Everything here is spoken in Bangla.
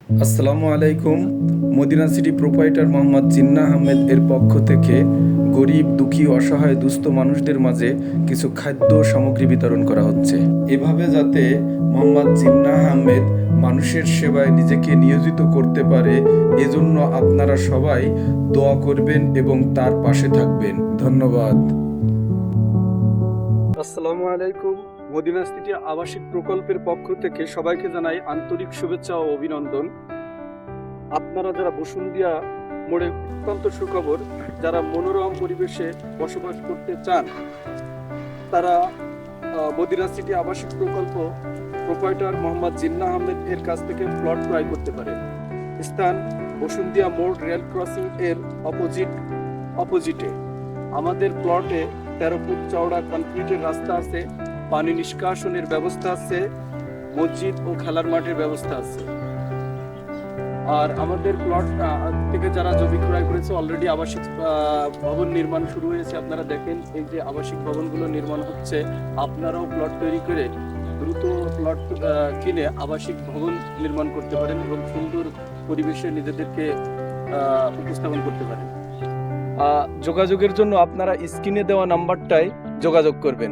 আসসালামু আলাইকুম। মদিনা সিটি প্রোপাইটার মোহাম্মদ জিন্নাহ আহমেদ এর পক্ষ থেকে গরিব, দুঃখী, অসহায়, দুস্থ মানুষদের মাঝে কিছু খাদ্য সামগ্রী বিতরণ করা হচ্ছে। এভাবে যাতে মোহাম্মদ জিন্নাহ আহমেদ মানুষের সেবায় নিজেকে নিয়োজিত করতে পারে, এজন্য আপনারা সবাই দোয়া করবেন এবং তার পাশে থাকবেন। ধন্যবাদ। আসসালামু আলাইকুম। মদিনা সিটি আবাসিক প্রকল্পের পক্ষ থেকে সবাইকে জানাই আন্তরিক শুভেচ্ছা ও অভিনন্দন। আপনারা যারা বসুন্ধিয়া মোড়ে অত্যন্ত সুখবর, যারা মনোরম পরিবেশে বসবাস করতে চান, তারা মদিনা সিটি আবাসিক প্রকল্প প্রোপাইটার মোহাম্মদ জিন্নাহ আহমেদ এর কাছ থেকে প্লট ক্রয় করতে পারে। স্থান বসুন্ধিয়া মোড় রেল ক্রসিং এর অপোজিটে। আমাদের প্লটে 13 ফুট চওড়া কনক্রিটের রাস্তা আছে, পানি নিষ্কাশনের ব্যবস্থা আছে, মসজিদ ও খেলার মাঠের ব্যবস্থা আছে। আর আমাদের প্লট থেকে যারা জমি ক্রয় করেছে, অলরেডি আবাসিক ভবন নির্মাণ শুরু হয়েছে। আপনারা দেখেন এই যে আবাসিক ভবনগুলো নির্মাণ হচ্ছে। আপনারাও প্লট তৈরি করে দ্রুত প্লট কিনে আবাসিক ভবন নির্মাণ করতে পারেন এবং সুন্দর পরিবেশে নিজেদেরকে উপস্থাপন করতে পারেন। যোগাযোগের জন্য আপনারা স্ক্রিনে দেওয়া নাম্বারটায় যোগাযোগ করবেন।